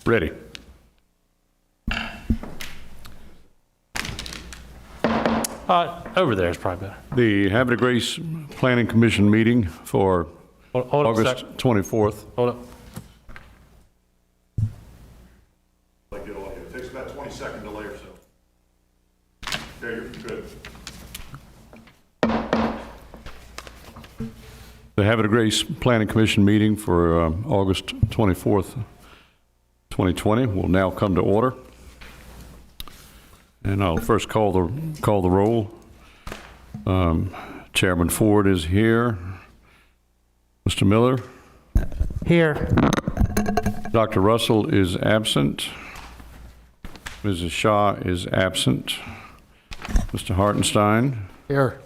Ready. Over there is probably better. The Havre de Grace Planning Commission meeting for Hold up a August sec. 24th. Hold up. It takes about 20-second delay or so. There, you're good. The Havre de Grace Planning Commission meeting for August 24th, 2020 will now come to order. And I'll first call the roll. Chairman Ford is here. Mr. Miller? Here. Dr. Russell is absent. Mrs. Shaw is absent. Mr. Hartenstein? Here.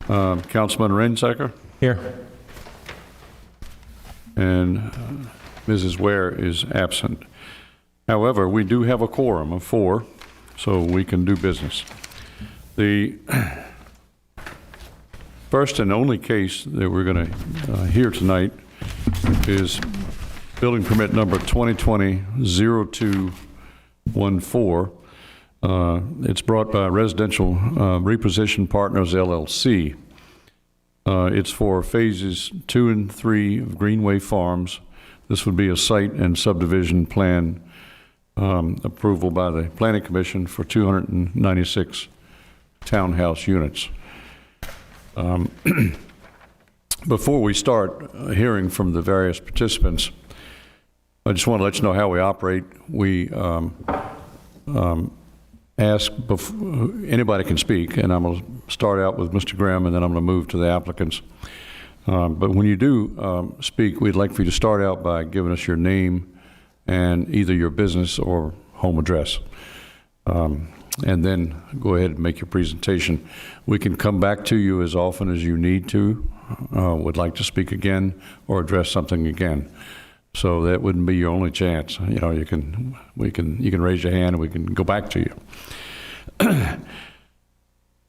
Councilman Rainsacker? Here. And Mrs. Ware is absent. However, we do have a quorum of 4, so we can do business. The first and only case that we're going to hear tonight is building permit number 2020-0214. It's brought by Residential Reposition Partners, LLC. It's for phases 2 and 3 of Greenway Farms. This would be a site and subdivision plan approval by the Planning Commission for 296 townhouse units. Before we start hearing from the various participants, I just want to let you know how we operate. We ask, anybody can speak, and I'm going to start out with Mr. Grimm, and then I'm going to move to the applicants. But when you do speak, we'd like for you to start out by giving us your name and either your business or home address. And then go ahead and make your presentation. We can come back to you as often as you need to, would like to speak again or address something again. So that wouldn't be your only chance. You know, you can raise your hand and we can go back to you.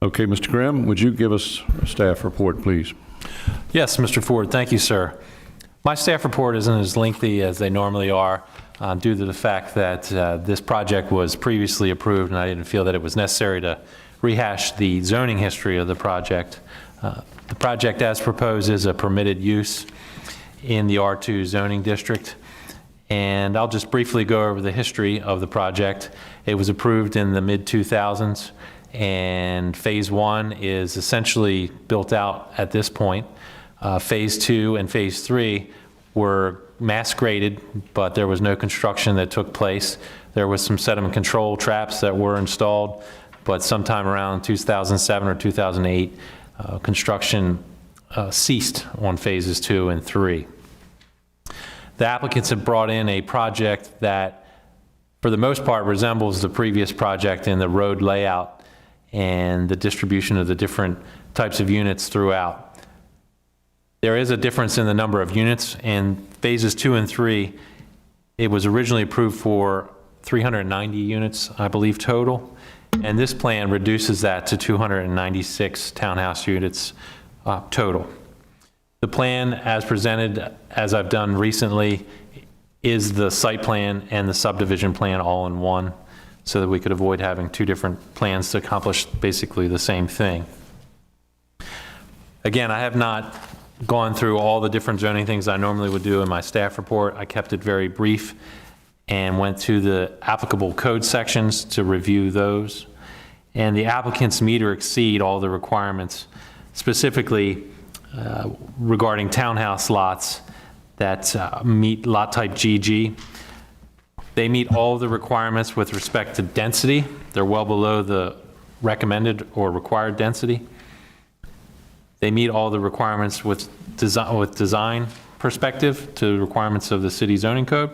Okay, Mr. Grimm, would you give us a staff report, please? Yes, Mr. Ford, thank you, sir. My staff report isn't as lengthy as they normally are due to the fact that this project was previously approved and I didn't feel that it was necessary to rehash the zoning history of the project. The project as proposed is a permitted use in the R2 zoning district. And I'll just briefly go over the history of the project. It was approved in the mid-2000s, and phase 1 is essentially built out at this point. Phase 2 and phase 3 were mass graded, but there was no construction that took place. There was some sediment control traps that were installed, but sometime around 2007 or 2008, construction ceased on phases 2 and 3. The applicants have brought in a project that, for the most part, resembles the previous project in the road layout and the distribution of the different types of units throughout. There is a difference in the number of units. In phases 2 and 3, it was originally approved for 390 units, I believe, total. And this plan reduces that to 296 townhouse units total. The plan as presented, as I've done recently, is the site plan and the subdivision plan all in one, so that we could avoid having 2 different plans to accomplish basically the same thing. Again, I have not gone through all the different zoning things I normally would do in my staff report. I kept it very brief and went to the applicable code sections to review those. And the applicants meet or exceed all the requirements, specifically regarding townhouse lots that meet lot type GG. They meet all the requirements with respect to density. They're well below the recommended or required density. They meet all the requirements with design perspective to the requirements of the city zoning code.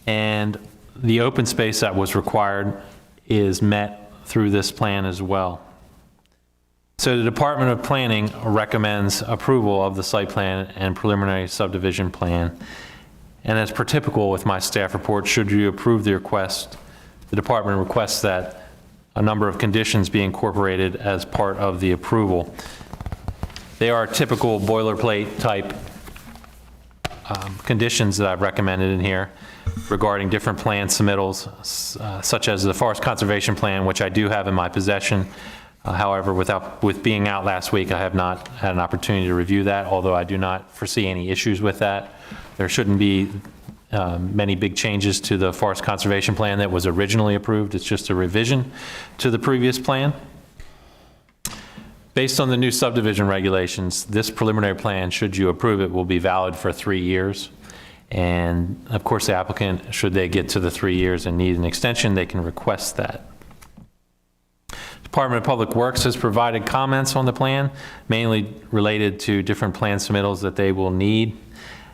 And the open space that was required is met through this plan as well. So the Department of Planning recommends approval of the site plan and preliminary subdivision plan. And as per typical with my staff report, should you approve the request, the department requests that a number of conditions be incorporated as part of the approval. They are typical boilerplate type conditions that I've recommended in here regarding different plan submittals, such as the Forest Conservation Plan, which I do have in my possession. However, with being out last week, I have not had an opportunity to review that, although I do not foresee any issues with that. There shouldn't be many big changes to the Forest Conservation Plan that was originally approved. It's just a revision to the previous plan. Based on the new subdivision regulations, this preliminary plan, should you approve it, will be valid for 3 years. And of course, the applicant, should they get to the 3 years and need an extension, they can request that. Department of Public Works has provided comments on the plan, mainly related to different plan submittals that they will need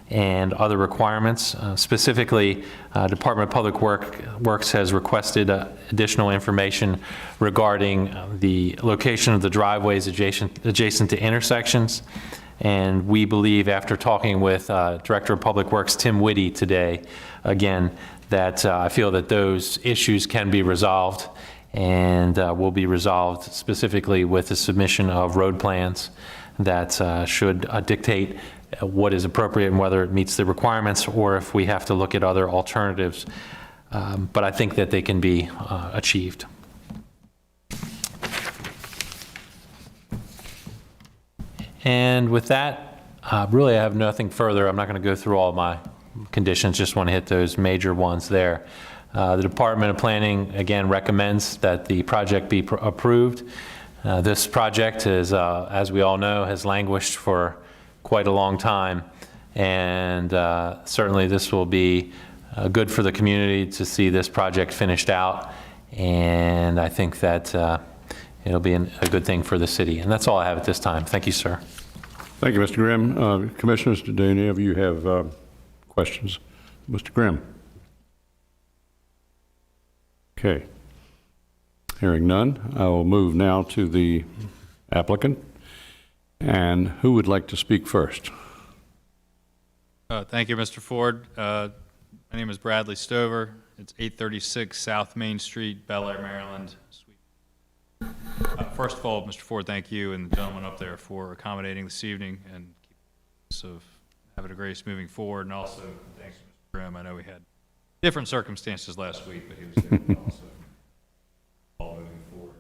and other requirements. Specifically, Department of Public Works has requested additional information regarding the location of the driveways adjacent to intersections. And we believe, after talking with Director of Public Works Tim Whitty today, again, that I feel that those issues can be resolved and will be resolved specifically with the submission of road plans that should dictate what is appropriate and whether it meets the requirements, or if we have to look at other alternatives. But I think that they can be achieved. And with that, really I have nothing further. I'm not going to go through all my conditions, just want to hit those major ones there. The Department of Planning, again, recommends that the project be approved. This project is, as we all know, has languished for quite a long time, and certainly this will be good for the community to see this project finished out, and I think that it'll be a good thing for the city. And that's all I have at this time. Thank you, sir. Thank you, Mr. Grimm. Commissioners, do any of you have questions? Mr. Grimm? Okay. Hearing none, I will move now to the applicant. And who would like to speak first? Thank you, Mr. Ford. My name is Bradley Stover. It's 836 South Main Street, Bel Air, Maryland. First of all, Mr. Ford, thank you and the gentleman up there for accommodating this evening and keeping us of having a grace moving forward. And also, thanks to Mr. Grimm. I know we had different circumstances last week, but he was there also all moving forward.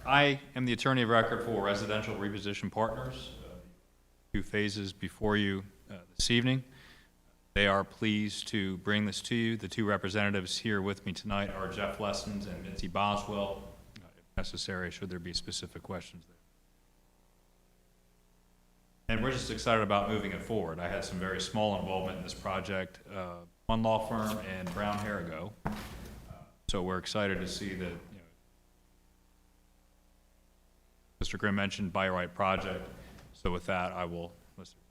I am the attorney of record for Residential Reposition Partners, 2 phases before you this evening. They are pleased to bring this to you. The 2 representatives here with me tonight are Jeff Lessons and Mitzi Boswell, if necessary, should there be specific questions there. And we're just excited about moving it forward. I had some very small involvement in this project, one law firm and Brown Harigo. So we're excited to see that, Mr. Grimm mentioned Buy Right project. So with that, I will, unless there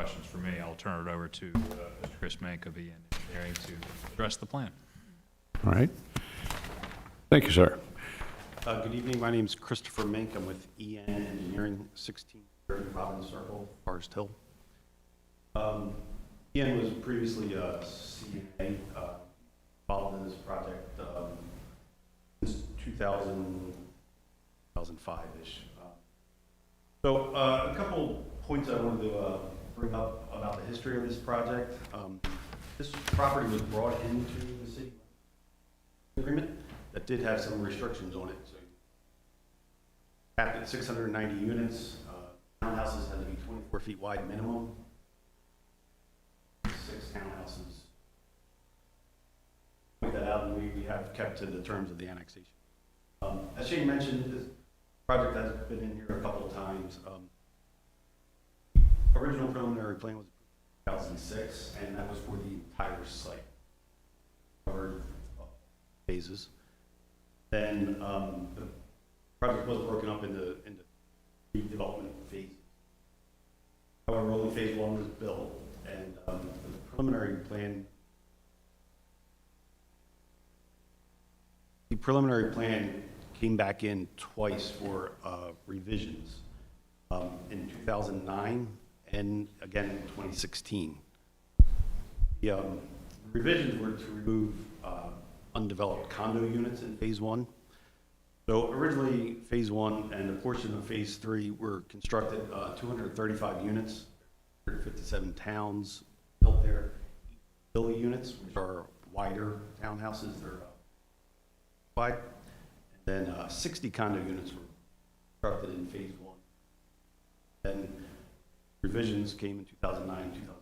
are questions for me, I'll turn it over to Mr. Chris Mank of EN Engineering to address the plan. All right. Thank you, sir. Good evening. My name is Christopher Mink. I'm with EN Engineering, 1630 Providence Circle, Forest Hill. EN was previously a CNA involved in this project since 2005-ish. So a couple points I wanted to bring up about the history of this project. This property was brought into the city agreement that did have some restrictions on it. So capped at 690 units. Townhouses had to be 24 feet wide minimum. 6 townhouses. Point that out, and we have kept to the terms of the annexation. As Shane mentioned, this project has been in here a couple of times. Original preliminary plan was 2006, and that was for the entire site, covered phases. Then the project was broken up into redevelopment phases. However, only phase 1 was built, and the preliminary plan came back in twice for revisions, in 2009 and again in 2016. The revisions were to remove undeveloped condo units in phase 1 So originally, Phase 1 and a portion of Phase 3 were constructed, 235 units, 157 towns built there. Villa units, which are wider townhouses, they're wide. And then 60 condo units were constructed in Phase 1. Then revisions came in 2009, 2000.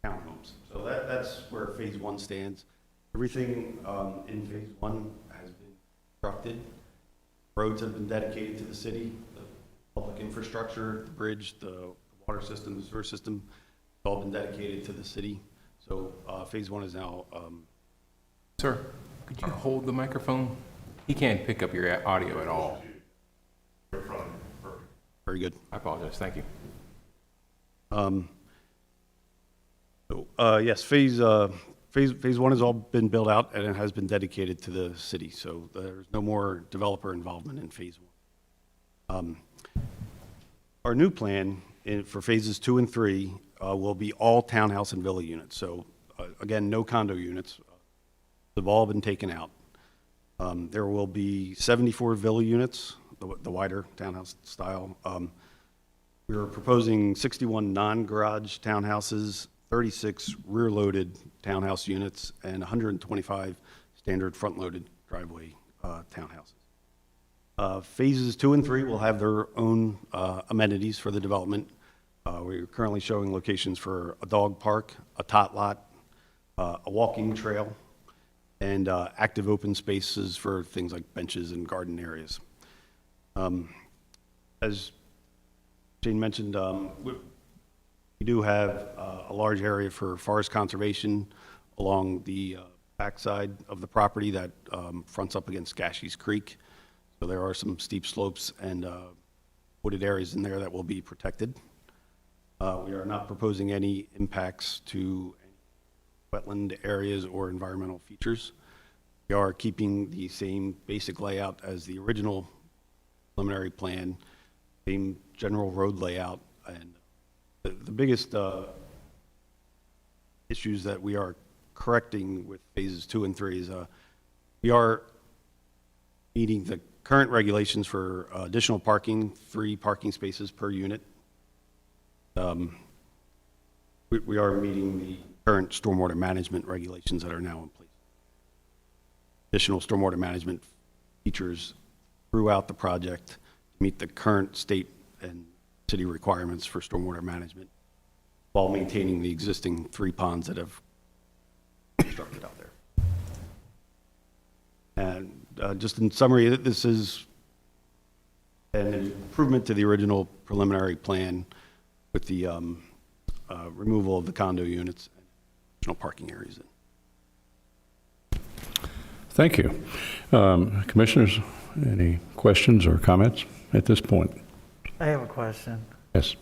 Townhomes. So that's where Phase 1 stands. Everything in Phase 1 has been constructed. Roads have been dedicated to the city, the public infrastructure, the bridge, the water system, the sewer system, it's all been dedicated to the city. So Phase 1 is now, Sir, could you hold the microphone? He can't pick up your audio at all. very good. I apologize. Thank you. Yes, Phase 1 has all been built out and it has been dedicated to the city. So there's no more developer involvement in Phase 1. Our new plan for Phases 2 and 3 will be all townhouse and villa units. So again, no condo units. They've all been taken out. There will be 74 villa units, the wider townhouse style. We're proposing 61 non-garage townhouses, 36 rear-loaded townhouse units, and 125 standard front-loaded driveway townhouses. Phases 2 and 3 will have their own amenities for the development. We're currently showing locations for a dog park, a tot lot, a walking trail, and active open spaces for things like benches and garden areas. As Jane mentioned, we do have a large area for forest conservation along the backside of the property that fronts up against Gashies Creek. So there are some steep slopes and wooded areas in there that will be protected. We are not proposing any impacts to wetland areas or environmental features. We are keeping the same basic layout as the original preliminary plan, same general road layout, and the biggest issues that we are correcting with Phases 2 and 3 is we are meeting the current regulations for additional parking, 3 parking spaces per unit. We are meeting the current stormwater management regulations that are now in place. Additional stormwater management features throughout the project to meet the current state and city requirements for stormwater management while maintaining the existing 3 ponds that have constructed out there. And just in summary, this is an improvement to the original preliminary plan with the removal of the condo units and additional parking areas. Thank you. Commissioners, any questions or comments at this point? I have a question. Yes.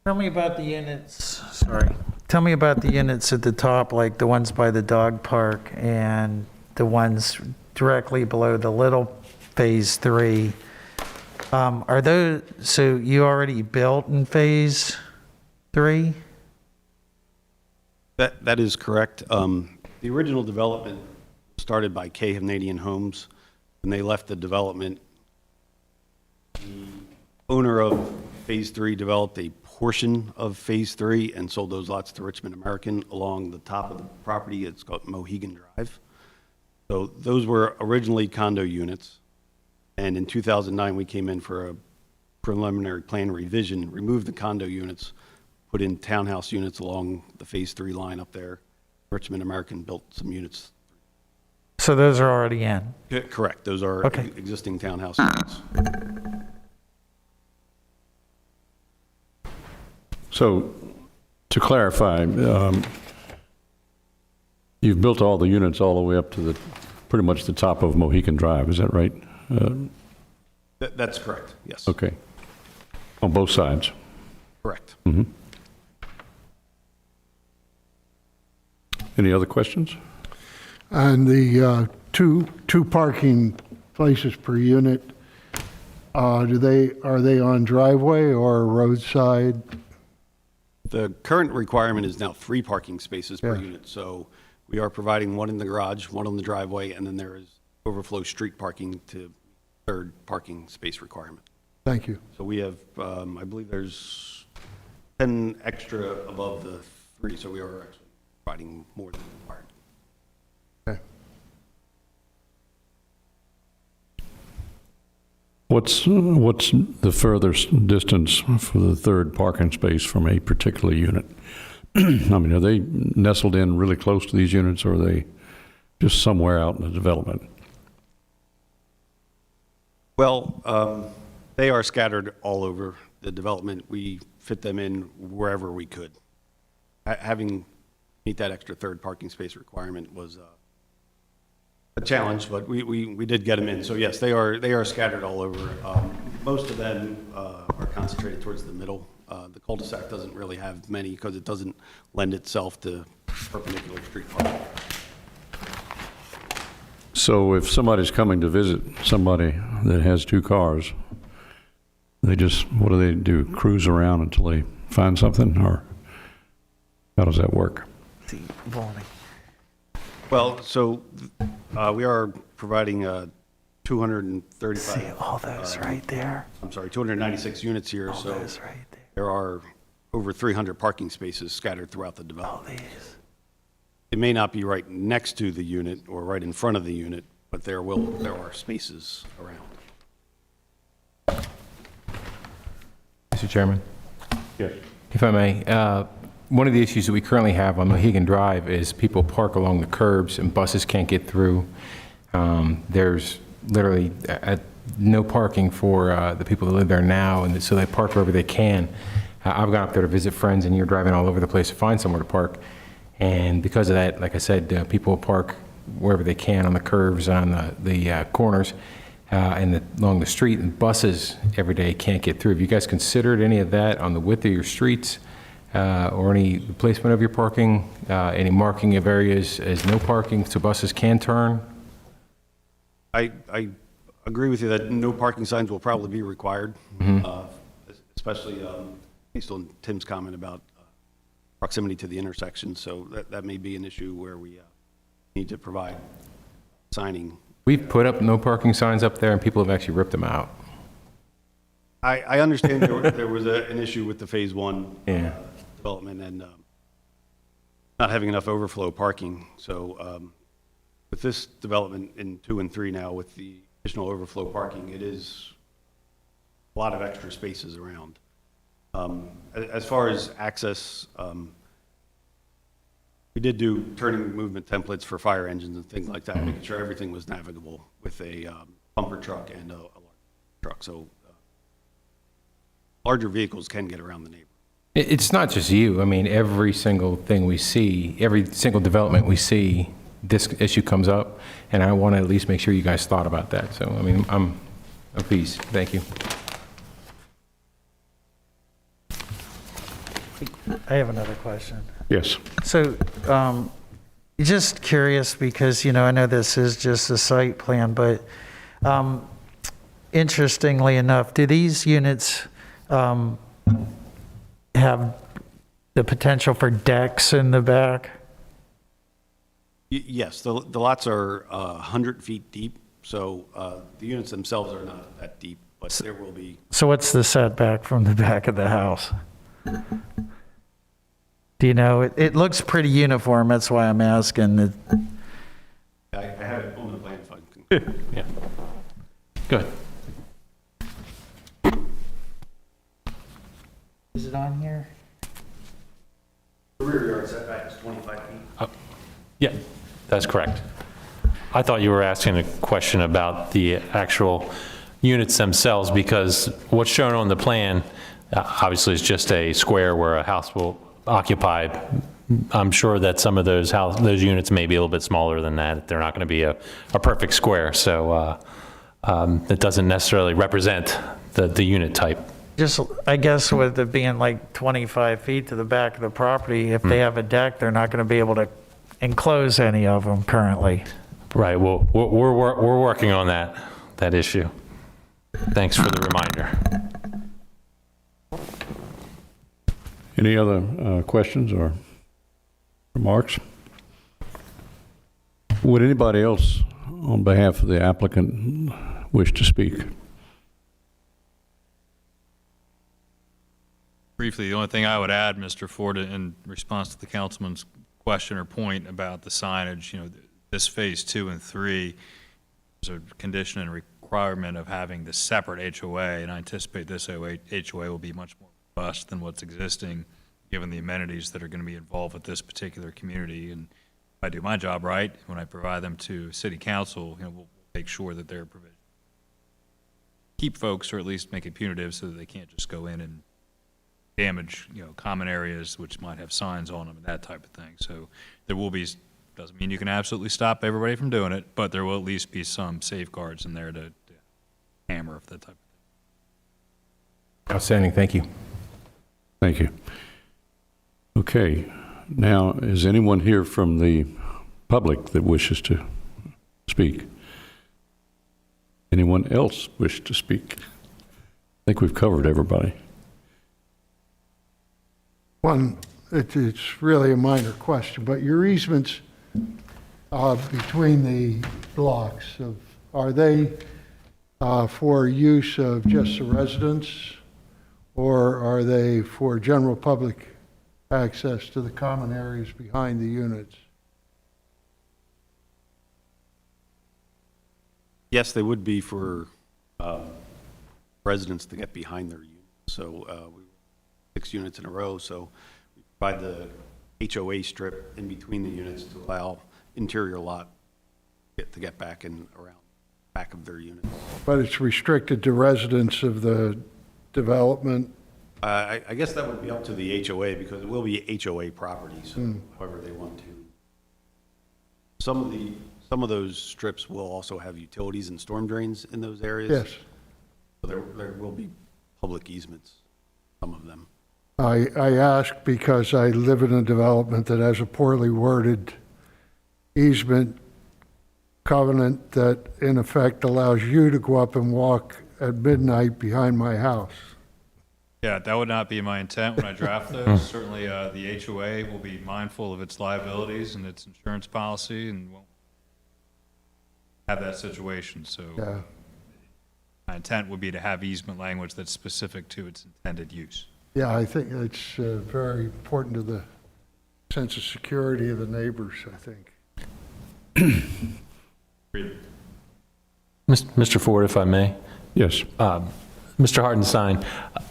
Tell me about the units, sorry. Tell me about the units at the top, like the ones by the dog park and the ones directly below the little Phase 3. Are those, so you already built in Phase 3? That is correct. The original development started by K. Hovnanian Homes. When they left the development, the owner of Phase 3 developed a portion of Phase 3 and sold those lots to Richmond American along the top of the property. It's called Mohegan Drive. So those were originally condo units. And in 2009, we came in for a preliminary plan revision, removed the condo units, put in townhouse units along the Phase 3 line up there. Richmond American built some units. So those are already in? Correct. Those are Okay. existing townhouse units. So, to clarify, you've built all the units all the way up to the, pretty much the top of Mohegan Drive, is that right? That's correct, yes. Okay. On both sides? Correct. Any other questions? And the two parking places per unit, are they on driveway or roadside? The current requirement is now 3 parking spaces per Yeah. unit. So we are providing one in the garage, one on the driveway, and then there is overflow street parking to third parking space requirement. Thank you. So we have, I believe there's 10 extra above the 3, so we are actually providing more than required. Okay. What's the furthest distance for the third parking space from a particular unit? I mean, are they nestled in really close to these units, or are they just somewhere out in the development? Well, they are scattered all over the development. We fit them in wherever we could. Having meet that extra third parking space requirement was a challenge, but we did get them in. So yes, they are scattered all over. Most of them are concentrated towards the middle. The cul-de-sac doesn't really have many because it doesn't lend itself to perpendicular street parking. So if somebody's coming to visit somebody that has 2 cars, they just, what do? Cruise around until they find something, or how does that work? See, Volney. Well, so we are providing 235. See all those right there? I'm sorry, 296 units here. All So those right there. there are over 300 parking spaces scattered throughout the All development. these. It may not be right next to the unit or right in front of the unit, but there are spaces around. Mr. Chairman, Yes. if I may, one of the issues that we currently have on Mohegan Drive is people park along the curbs and buses can't get through. There's literally no parking for the people that live there now, and so they park wherever they can. I've gone up there to visit friends, and you're driving all over the place to find somewhere to park. And because of that, like I said, people park wherever they can on the curves, on the corners, and along the street, and buses every day can't get through. Have you guys considered any of that on the width of your streets, or any placement of your parking, any marking of areas as no parking so buses can turn? I agree with you that no parking signs will probably be required, especially based on Tim's comment about proximity to the intersection. So that may be an issue where we need to provide signing. We've put up no parking signs up there, and people have actually ripped them out. I understand there was an issue with the Phase 1 Yeah. development and not having enough overflow parking. So with this development in 2 and 3 now, with the additional overflow parking, it is a lot of extra spaces around. As far as access, we did do turning movement templates for fire engines and things like that, making sure everything was navigable with a pumper truck and a large truck. So larger vehicles can get around the neighborhood. It's not just you. I mean, every single thing we see, every single development we see, this issue comes up, and I want to at least make sure you guys thought about that. So, I mean, I'm pleased. Thank you. I have another question. Yes. So, just curious because, I know this is just a site plan, but interestingly enough, do these units have the potential for decks in the back? Yes, the lots are 100 feet deep, so the units themselves are not that deep, but there will be. So what's the setback from the back of the house? Do you know? It looks pretty uniform, that's why I'm asking. I have it on the plan if I can. Yeah. Good. Is it on here? The rear yard setback is 25 feet. Yeah, that's correct. I thought you were asking a question about the actual units themselves, because what's shown on the plan obviously is just a square where a house will occupy. I'm sure that some of those units may be a little bit smaller than that. They're not going to be a perfect square, so that doesn't necessarily represent the unit type. Just, I guess with it being like 25 feet to the back of the property, if they have a deck, they're not going to be able to enclose any of them currently. Right, well, we're working on that issue. Thanks for the reminder. Any other questions or remarks? Would anybody else on behalf of the applicant wish to speak? Briefly, the only thing I would add, Mr. Ford, in response to the councilman's question or point about the signage, this phase 2 and 3 is a condition and requirement of having the separate HOA, and I anticipate this HOA will be much more robust than what's existing, given the amenities that are going to be involved with this particular community. And if I do my job right, when I provide them to city council, we'll make sure that they're provision. Keep folks, or at least make it punitive so that they can't just go in and damage, common areas which might have signs on them and that type of thing. So there will be, doesn't mean you can absolutely stop everybody from doing it, but there will at least be some safeguards in there to hammer that type of thing. Outstanding, thank you. Thank you. Okay, now, is anyone here from the public that wishes to speak? Anyone else wish to speak? I think we've covered everybody. One, it's really a minor question, but your easements between the blocks, are they for use of just the residents, or are they for general public access to the common areas behind the units? Yes, they would be for residents to get behind their units. So we 6 units in a row, so we provide the HOA strip in between the units to allow interior lot to get back and around back of their units. But it's restricted to residents of the development? I guess that would be up to the HOA, because it will be HOA property, so however they want to. Some of those strips will also have utilities and storm drains in those areas. Yes. So there will be public easements, some of them. I ask because I live in a development that has a poorly worded easement covenant that in effect allows you to go up and walk at midnight behind my house. Yeah, that would not be my intent when I draft those. Certainly, the HOA will be mindful of its liabilities and its insurance policy and won't have that situation. So Yeah. my intent would be to have easement language that's specific to its intended use. Yeah, I think it's very important to the sense of security of the neighbors, I think. Mr. Ford, if I may. Yes. Mr. Hartenstein,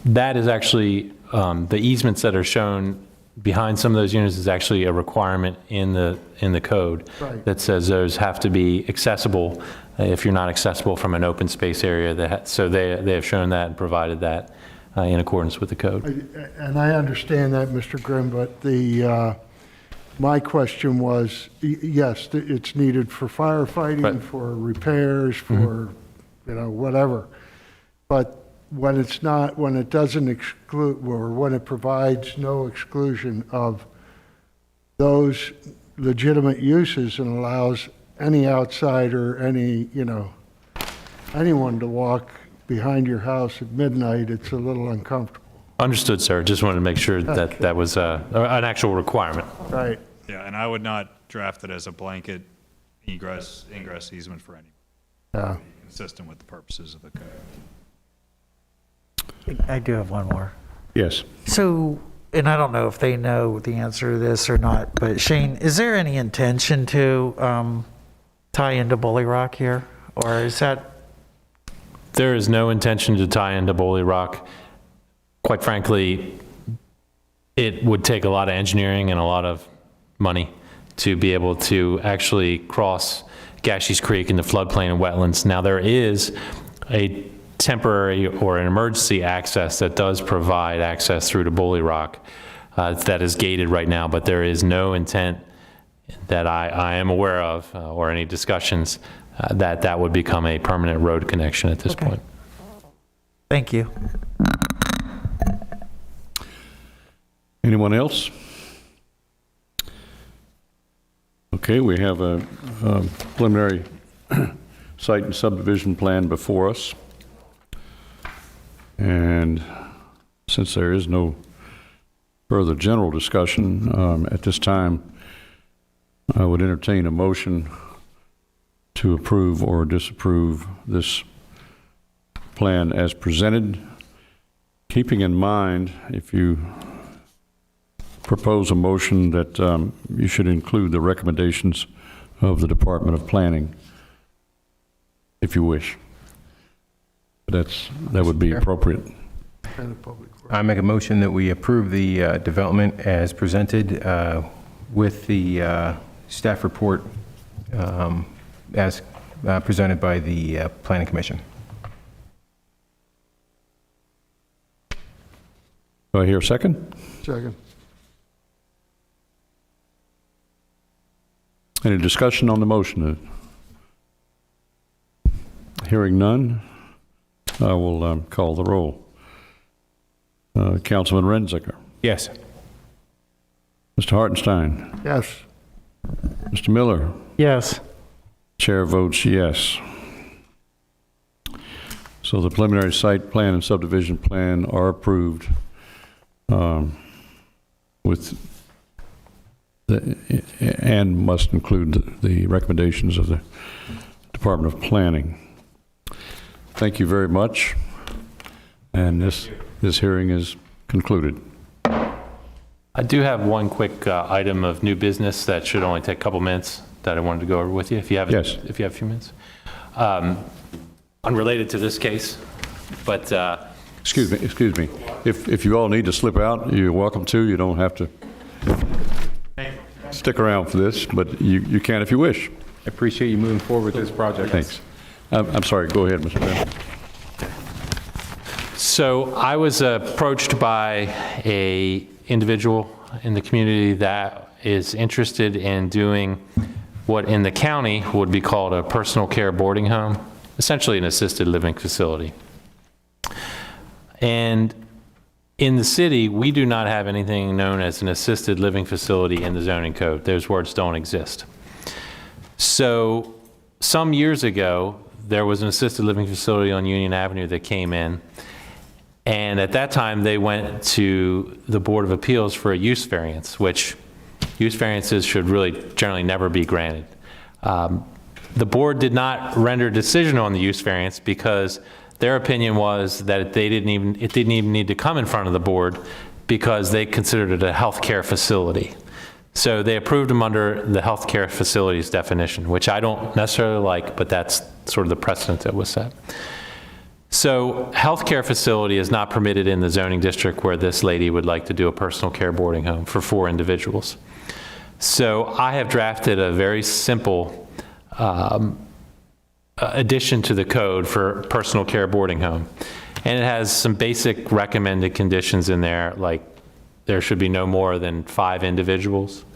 that is actually, the easements that are shown behind some of those units is actually a requirement in the code Right. that says those have to be accessible if you're not accessible from an open space area. So they have shown that and provided that in accordance with the code. And I understand that, Mr. Grimm, but my question was, yes, it's needed for firefighting, Right. for repairs, for, whatever. But when it's not, when it doesn't exclude, or when it provides no exclusion of those legitimate uses and allows any outsider, anyone to walk behind your house at midnight, it's a little uncomfortable. Understood, sir. Just wanted to make sure that that was an actual requirement. Right. Yeah, and I would not draft it as a blanket ingress easement for any, Yeah. consistent with the purposes of the code. I do have one more. Yes. So, and I don't know if they know the answer to this or not, but Shane, is there any intention to tie into Bully Rock here? Or is that, There is no intention to tie into Bully Rock. Quite frankly, it would take a lot of engineering and a lot of money to be able to actually cross Gashies Creek into floodplain and wetlands. Now, there is a temporary or an emergency access that does provide access through to Bully Rock that is gated right now, but there is no intent that I am aware of or any discussions that would become a permanent road connection at this Okay. point. thank you. Anyone else? Okay, we have a preliminary site and subdivision plan before us. And since there is no further general discussion at this time, I would entertain a motion to approve or disapprove this plan as presented, keeping in mind, if you propose a motion, that you should include the recommendations of the Department of Planning, if you wish. That would be appropriate. And a public works. I make a motion that we approve the development as presented with the staff report as presented by the Planning Commission. Do I hear a second? Second. Any discussion on the motion? Hearing none, I will call the roll. Councilman Renziger. Yes. Mr. Hartenstein. Yes. Mr. Miller. Yes. Chair votes yes. So the preliminary site plan and subdivision plan are approved with and must include the recommendations of the Department of Planning. Thank you very much. And this hearing is concluded. I do have one quick item of new business that should only take a couple minutes that I wanted to go over with you, if you have, Yes. if you have a few minutes. Unrelated to this case, but Excuse me. If you all need to slip out, you're welcome to. You don't have to stick around for this, but you can if you wish. I appreciate you moving forward with this project. Thanks. I'm sorry, go ahead, Mr. Bennett. So I was approached by a individual in the community that is interested in doing what in the county would be called a personal care boarding home, essentially an assisted living facility. And in the city, we do not have anything known as an assisted living facility in the zoning code. Those words don't exist. So some years ago, there was an assisted living facility on Union Avenue that came in. And at that time, they went to the Board of Appeals for a use variance, which use variances should really generally never be granted. The board did not render a decision on the use variance because their opinion was that it didn't even need to come in front of the board because they considered it a healthcare facility. So they approved them under the healthcare facilities definition, which I don't necessarily like, but that's sort of the precedent that was set. So healthcare facility is not permitted in the zoning district where this lady would like to do a personal care boarding home for 4 individuals. So I have drafted a very simple addition to the code for personal care boarding home. And it has some basic recommended conditions in there, like there should be no more than 5 individuals.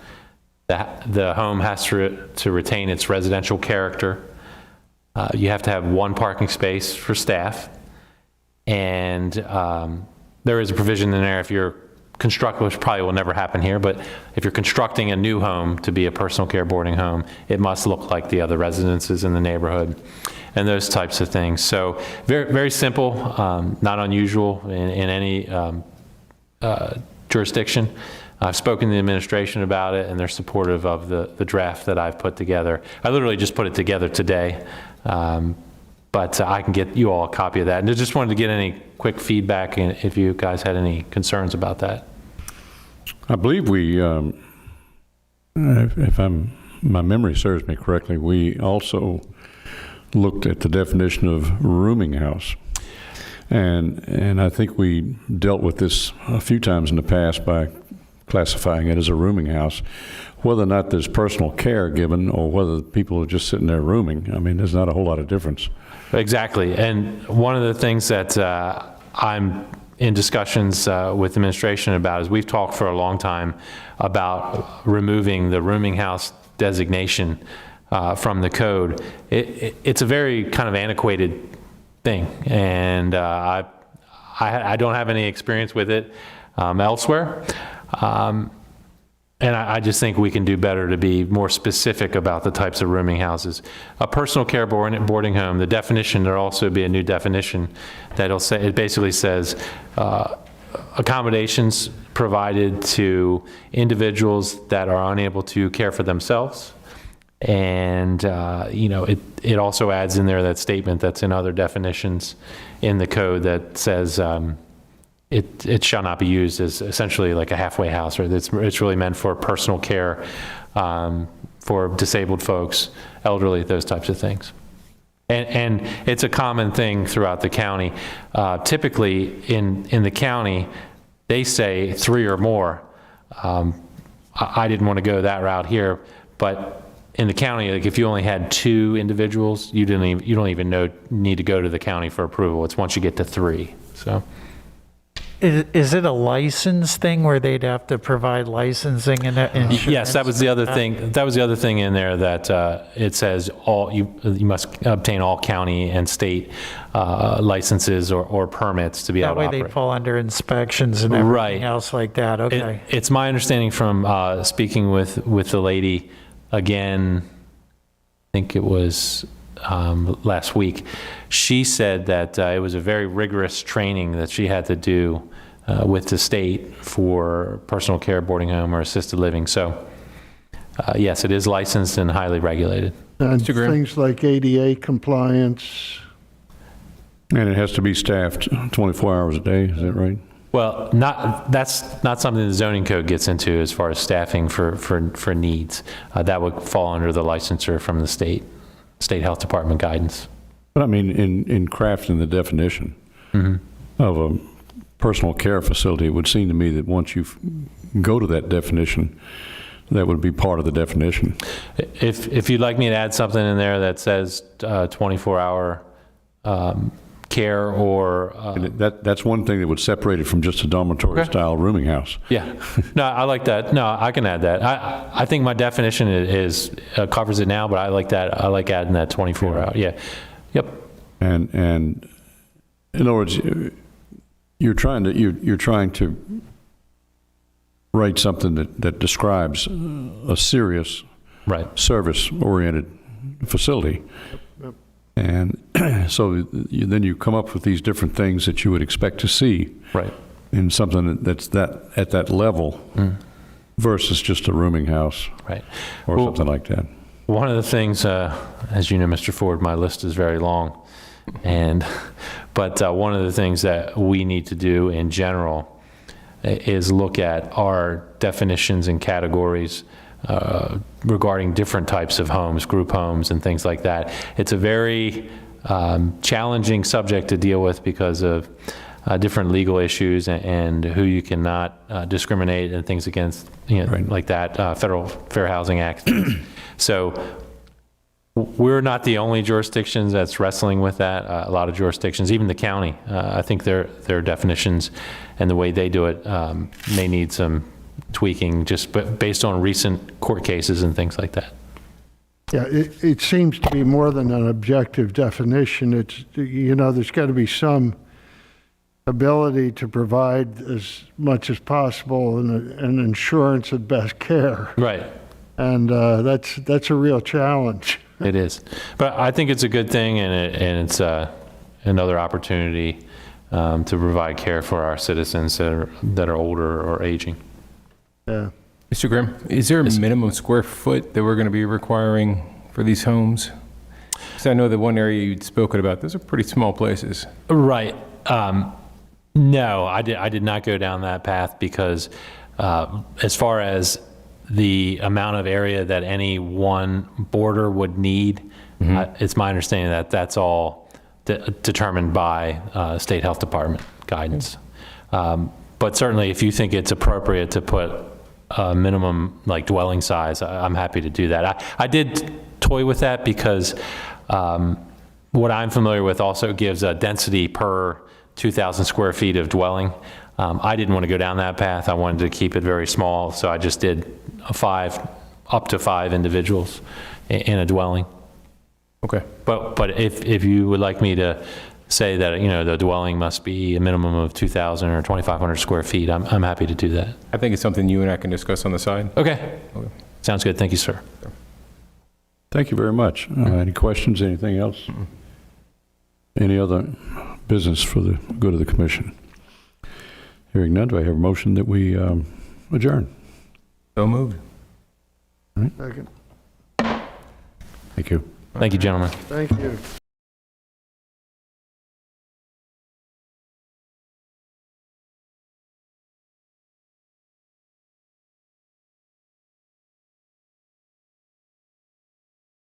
The home has to retain its residential character. You have to have 1 parking space for staff. And there is a provision in there if you're constructing, which probably will never happen here, but if you're constructing a new home to be a personal care boarding home, it must look like the other residences in the neighborhood and those types of things. So very, very simple, not unusual in any jurisdiction. I've spoken to the administration about it, and they're supportive of the draft that I've put together. I literally just put it together today, but I can get you all a copy of that. And I just wanted to get any quick feedback and if you guys had any concerns about that. I believe we, if my memory serves me correctly, we also looked at the definition of rooming house. And I think we dealt with this a few times in the past by classifying it as a rooming house. Whether or not there's personal care given or whether people are just sitting there rooming, I mean, there's not a whole lot of difference. Exactly. And one of the things that I'm in discussions with the administration about is we've talked for a long time about removing the rooming house designation from the code. It's a very kind of antiquated thing, and I don't have any experience with it elsewhere. And I just think we can do better to be more specific about the types of rooming houses. A personal care boarding home, the definition, there'll also be a new definition that'll say, it basically says accommodations provided to individuals that are unable to care for themselves, And, it also adds in there that statement that's in other definitions in the code that says it shall not be used as essentially like a halfway house, or it's really meant for personal care for disabled folks, elderly, those types of things. And it's a common thing throughout the county. Typically, in the county, they say 3 or more. I didn't want to go that route here, but in the county, like if you only had 2 individuals, you don't even need to go to the county for approval. It's once you get to 3. So. Is it a license thing where they'd have to provide licensing and insurance? Yes, that was the other thing. That was the other thing in there, that it says you must obtain all county and state licenses or permits to be able That to way operate. they fall under inspections and Right. everything else like that, okay. It's my understanding from speaking with the lady again, I think it was last week. She said that it was a very rigorous training that she had to do with the state for personal care, boarding home, or assisted living. So, yes, it is licensed and highly regulated. And Mr. Graham? things like ADA compliance. And it has to be staffed 24 hours a day, is that right? Well, that's not something the zoning code gets into as far as staffing for needs. That would fall under the licensure from the state health department guidance. But I mean, in crafting the definition of a personal care facility, it would seem to me that once you go to that definition, that would be part of the definition. If you'd like me to add something in there that says 24-hour care or... And that's one thing that would separate it from just a dormitory-style rooming house. Yeah, no, I like that. No, I can add that. I think my definition covers it now, but I like that. I like adding that 24-hour. Yeah, yep. And in other words, you're trying to write something that describes a serious Right. service-oriented facility. And so then you come up with these different things that you would expect to see Right. in something that's at that level versus just a rooming house Right. or Well, something like that. One of the things, as you know, Mr. Ford, my list is very long. But one of the things that we need to do in general is look at our definitions and categories regarding different types of homes, group homes and things like that. It's a very challenging subject to deal with because of different legal issues and who you cannot discriminate and things against, Right. like that, Federal Fair Housing Act. So we're not the only jurisdictions that's wrestling with that. A lot of jurisdictions, even the county, I think their definitions and the way they do it may need some tweaking just based on recent court cases and things like that. Yeah, it seems to be more than an objective definition. It's, there's got to be some ability to provide as much as possible an insurance of best care. Right. And that's a real challenge. It is. But I think it's a good thing, and it's another opportunity to provide care for our citizens that are older or aging. Yeah. Mr. Grimm, is there a minimum square foot that we're going to be requiring for these homes? Because I know the one area you'd spoken about, those are pretty small places. Right. No, I did not go down that path because as far as the amount of area that any one boarder would need, it's my understanding that that's all determined by state health department guidance. But certainly if you think it's appropriate to put a minimum like dwelling size, I'm happy to do that. I did toy with that because what I'm familiar with also gives a density per 2,000 square feet of dwelling. I didn't want to go down that path. I wanted to keep it very small, so I just did up to 5 individuals in a dwelling. Okay. But if you would like me to say that, the dwelling must be a minimum of 2,000 or 2,500 square feet, I'm happy to do that. I think it's something you and I can discuss on the side. Okay. Sounds good. Thank you, sir. Thank you very much. Any questions, anything else? Any other business for the good of the commission? Hearing none, do I have a motion that we adjourn? So moved. Second. Thank you. Thank you, gentlemen. Thank you.